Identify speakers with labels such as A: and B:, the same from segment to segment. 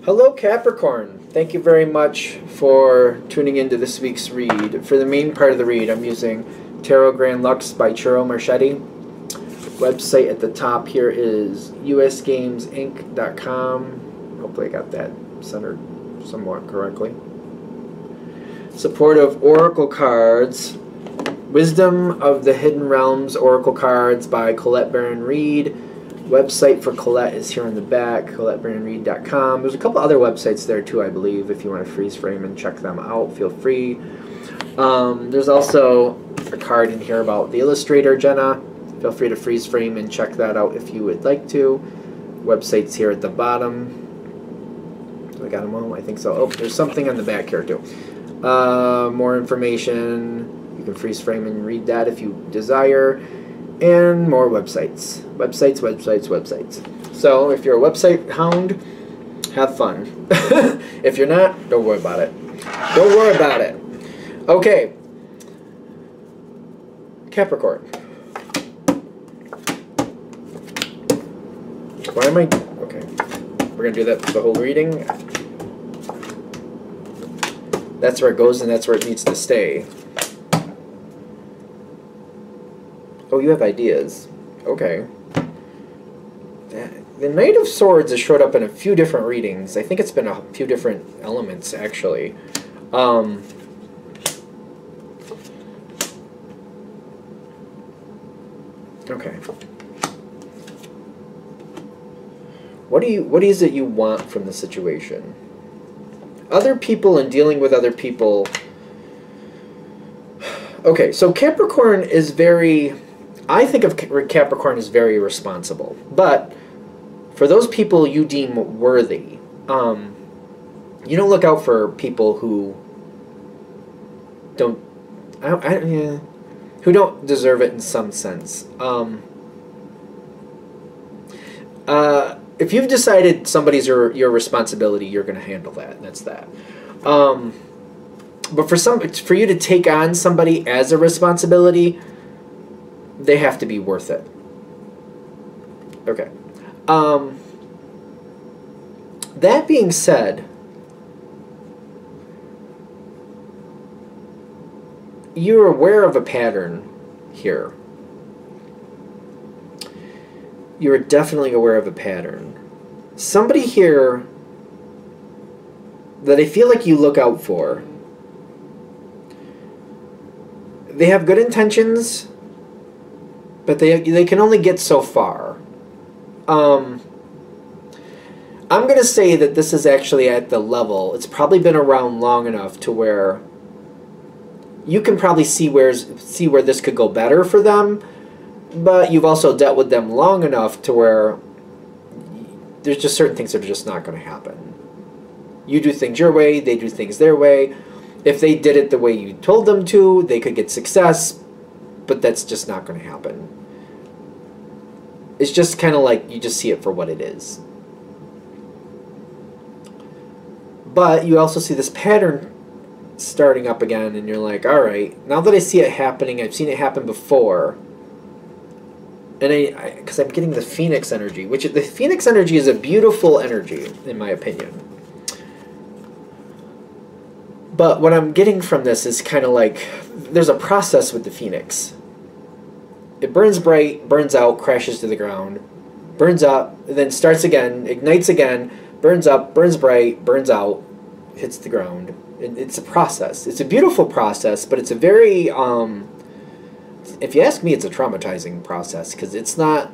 A: Hello Capricorn, thank you very much for tuning into this week's read. For the main part of the read, I'm using Tarot Grand Lux by Chiro Marchetti. Website at the top here is usgamesinc.com. Hopefully I got that centered somewhat correctly. Supportive Oracle cards. Wisdom of the Hidden Realms Oracle cards by Colette Baron Reed. Website for Colette is here in the back, ColetteBaronReed.com. There's a couple other websites there too, I believe. If you want to freeze frame and check them out, feel free. There's also a card in here about the illustrator Jenna. Feel free to freeze frame and check that out if you would like to. Website's here at the bottom. Do I got them all? I think so. Oh, there's something on the back here too. More information. You can freeze frame and read that if you desire. And more websites. Websites. So if you're a website hound, have fun. If you're not, don't worry about it. Don't worry about it. Okay. Capricorn. Why am I... Okay. We're going to do that for the whole reading. That's where it goes and that's where it needs to stay. Oh, you have ideas. Okay. The Knight of Swords has showed up in a few different readings. I think it's been a few different elements, actually. Okay. What is it you want from the situation? Other people and dealing with other people. Okay, so Capricorn is very... I think of Capricorn as very responsible, but for those people you deem worthy, you don't look out for people who don't, who don't deserve it in some sense. If you've decided somebody's your responsibility, you're going to handle that. That's that. But for you to take on somebody as a responsibility, they have to be worth it. Okay. That being said, you're aware of a pattern here. You're definitely aware of a pattern. Somebody here that I feel like you look out for. They have good intentions, but they can only get so far. I'm going to say that this is actually at the level. It's probably been around long enough to where you can probably see where this could go better for them, but you've also dealt with them long enough to where there's just certain things that are just not going to happen. You do things your way, they do things their way. If they did it the way you told them to, they could get success, but that's just not going to happen. It's just kind of like you just see it for what it is. But you also see this pattern starting up again, and you're like, all right, now that I see it happening, I've seen it happen before. And because I'm getting the Phoenix energy, which the Phoenix energy is a beautiful energy, in my opinion. But what I'm getting from this is kind of like, there's a process with the Phoenix. It burns bright, burns out, crashes to the ground, burns up, then starts again, ignites again, burns up, burns bright, burns out, hits the ground. It's a process. It's a beautiful process, but it's a very, if you ask me, it's a traumatizing process because it's not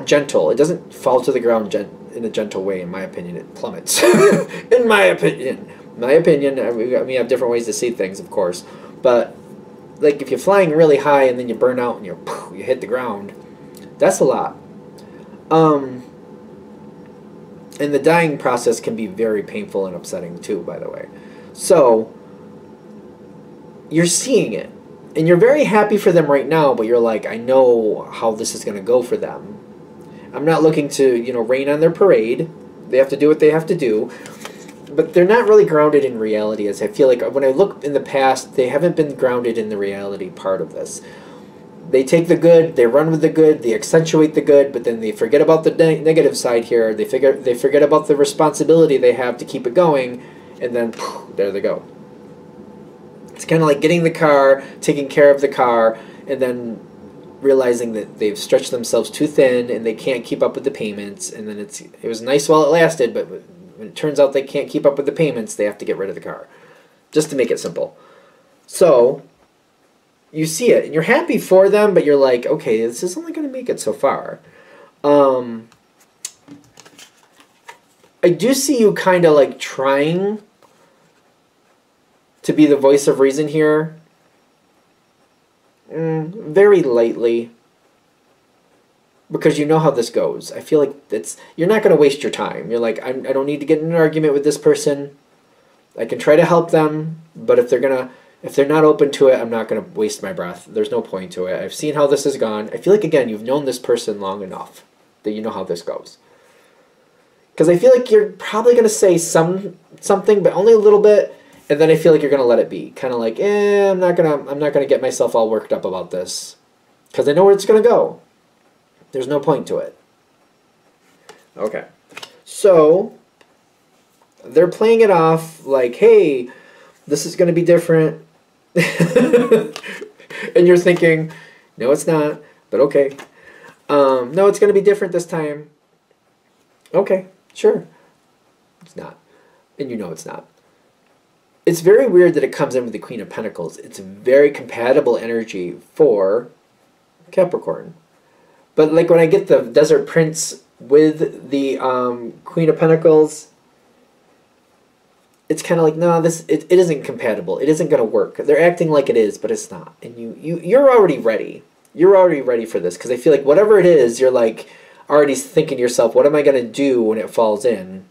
A: gentle. It doesn't fall to the ground in a gentle way, in my opinion. It plummets. In my opinion. We have different ways to see things, of course, but like if you're flying really high and then you burn out and you hit the ground, that's a lot. And the dying process can be very painful and upsetting too, by the way. So you're seeing it, and you're very happy for them right now, but you're like, I know how this is going to go for them. I'm not looking to, rain on their parade. They have to do what they have to do. But they're not really grounded in reality, as I feel like when I look in the past, they haven't been grounded in the reality part of this. They take the good, they run with the good, they accentuate the good, but then they forget about the negative side here. They forget about the responsibility they have to keep it going, and then there they go. It's kind of like getting the car, taking care of the car, and then realizing that they've stretched themselves too thin and they can't keep up with the payments. And then it was nice while it lasted, but when it turns out they can't keep up with the payments, they have to get rid of the car. Just to make it simple. So you see it, and you're happy for them, but you're like, okay, this is only going to make it so far. I do see you kind of like trying to be the voice of reason here. Very lightly. Because you know how this goes. I feel like you're not going to waste your time. You're like, I don't need to get in an argument with this person. I can try to help them, but if they're not open to it, I'm not going to waste my breath. There's no point to it. I've seen how this has gone. I feel like, again, you've known this person long enough that you know how this goes. Because I feel like you're probably going to say something, but only a little bit, and then I feel like you're going to let it be. Kind of like, I'm not gonna get myself all worked up about this. Because I know where it's going to go. There's no point to it. Okay. So they're playing it off like, hey, this is going to be different. And you're thinking, no, it's not, but okay. No, it's going to be different this time. Okay, sure. It's not. And you know it's not. It's very weird that it comes in with the Queen of Pentacles. It's a very compatible energy for Capricorn. But like when I get the Desert Prince with the Queen of Pentacles, it's kind of like, no, it isn't compatible. It isn't going to work. They're acting like it is, but it's not. And you're already ready. You're already ready for this, because I feel like whatever it is, you're like already thinking to yourself, what am I going to do when it falls in?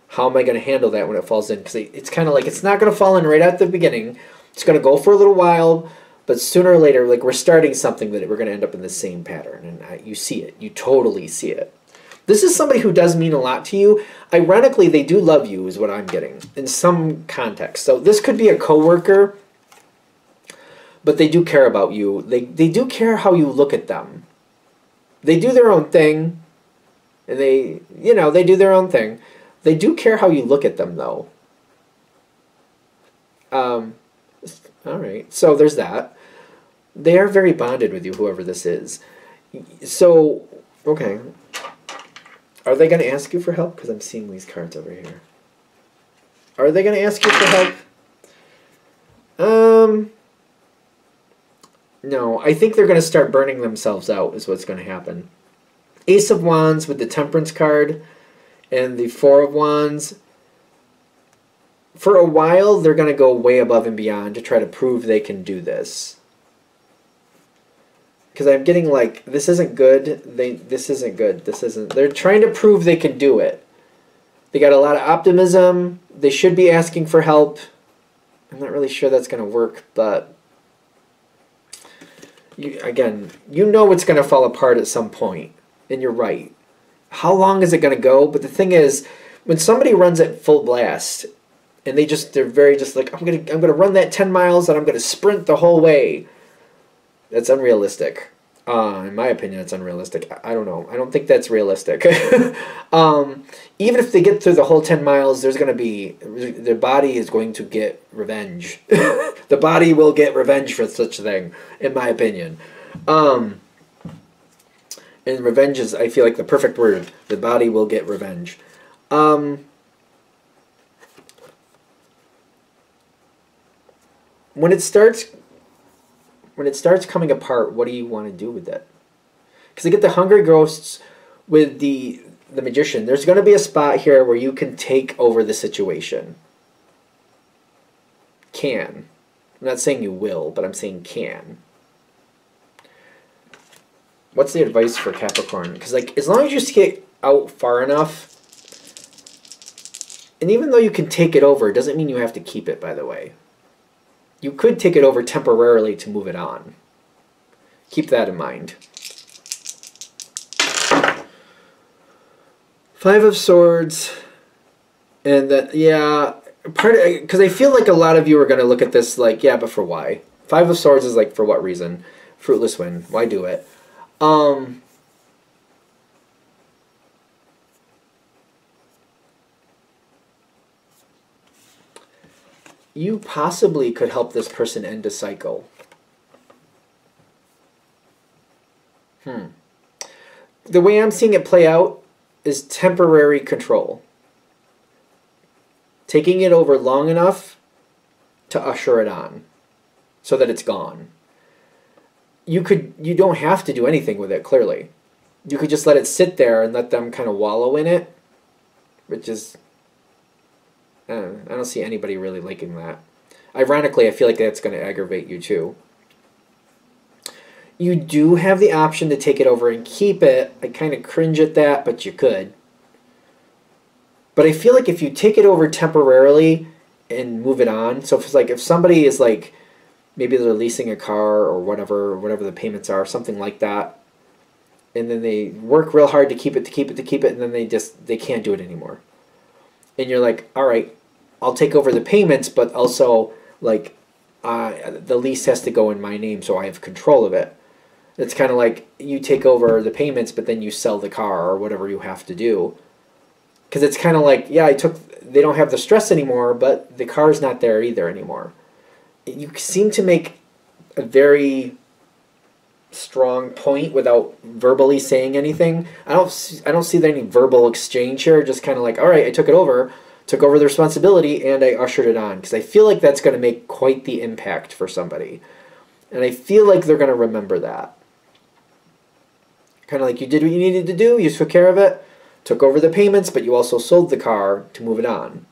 A: How am I going to handle that when it falls in? Because it's kind of like it's not going to fall in right at the beginning. It's going to go for a little while, but sooner or later, like we're starting something that we're going to end up in the same pattern. And you see it. You totally see it. This is somebody who does mean a lot to you. Ironically, they do love you is what I'm getting in some context. So this could be a coworker, but they do care about you. They do care how you look at them. They do their own thing, and they do their own thing. They do care how you look at them, though. All right, so there's that. They are very bonded with you, whoever this is. So, okay. Are they going to ask you for help? Because I'm seeing these cards over here. Are they going to ask you for help? No, I think they're going to start burning themselves out is what's going to happen. Ace of Wands with the Temperance card and the Four of Wands. For a while, they're going to go way above and beyond to try to prove they can do this. Because I'm getting like, this isn't good. This isn't good. This isn't. They're trying to prove they can do it. They got a lot of optimism. They should be asking for help. I'm not really sure that's going to work, but again, you know it's going to fall apart at some point, and you're right. How long is it going to go? But the thing is, when somebody runs at full blast, and they're very just like, I'm gonna run that 10 miles and I'm gonna sprint the whole way. That's unrealistic. In my opinion, it's unrealistic. I don't know. I don't think that's realistic. Even if they get through the whole 10 miles, their body is going to get revenge. The body will get revenge for such a thing, in my opinion. And revenge is, I feel like, the perfect word. The body will get revenge. When it starts coming apart, what do you want to do with it? Because I get the Hungry Ghosts with the Magician. There's going to be a spot here where you can take over the situation. Can. I'm not saying you will, but I'm saying can. What's the advice for Capricorn? Because like, as long as you skate out far enough, and even though you can take it over, it doesn't mean you have to keep it, by the way. You could take it over temporarily to move it on. Keep that in mind. Five of Swords. And that, yeah, because I feel like a lot of you are going to look at this like, yeah, but for why? Five of Swords is like, for what reason? Fruitless win. Why do it? You possibly could help this person end a cycle. The way I'm seeing it play out is temporary control. Taking it over long enough to usher it on so that it's gone. You don't have to do anything with it, clearly. You could just let it sit there and let them kind of wallow in it, which is, I don't see anybody really liking that. Ironically, I feel like that's going to aggravate you too. You do have the option to take it over and keep it. I kind of cringe at that, but you could. But I feel like if you take it over temporarily and move it on, so if somebody is like, maybe they're leasing a car or whatever the payments are, something like that, and then they work real hard to keep it, and then they can't do it anymore. And you're like, all right, I'll take over the payments, but also like the lease has to go in my name, so I have control of it. It's kind of like you take over the payments, but then you sell the car or whatever you have to do. Because it's kind of like, yeah, they don't have the stress anymore, but the car's not there either anymore. You seem to make a very strong point without verbally saying anything. I don't see any verbal exchange here. Just kind of like, all right, I took over the responsibility, and I ushered it on. Because I feel like that's going to make quite the impact for somebody. And I feel like they're going to remember that. Kind of like you did what you needed to do, you took care of it, took over the payments, but you also sold the car to move it on.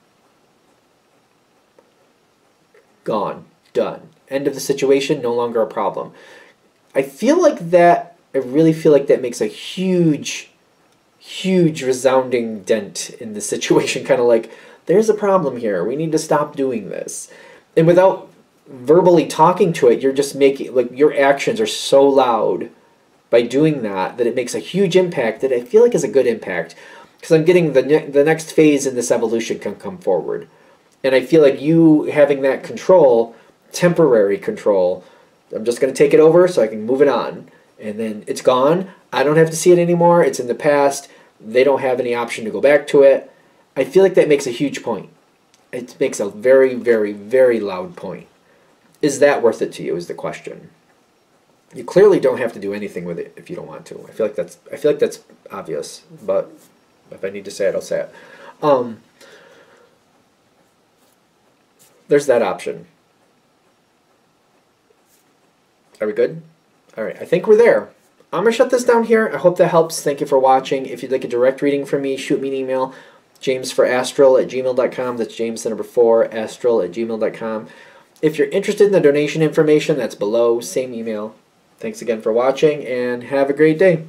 A: Gone. Done. End of the situation, no longer a problem. I really feel like that makes a huge resounding dent in the situation. Kind of like, there's a problem here. We need to stop doing this. And without verbally talking to it, you're just making, like, your actions are so loud by doing that it makes a huge impact that I feel like is a good impact. Because I'm getting the next phase in this evolution can come forward. And I feel like you having that control, temporary control, I'm just going to take it over so I can move it on. And then it's gone. I don't have to see it anymore. It's in the past. They don't have any option to go back to it. I feel like that makes a huge point. It makes a very, very, very loud point. Is that worth it to you is the question. You clearly don't have to do anything with it if you don't want to. I feel like that's obvious, but if I need to say it, I'll say it. There's that option. Are we good? All right, I think we're there. I'm going to shut this down here. I hope that helps. Thank you for watching. If you'd like a direct reading from me, shoot me an email, jamesforastral@gmail.com. That's James, the number 4, astral@gmail.com. If you're interested in the donation information, that's below, same email. Thanks again for watching, and have a great day.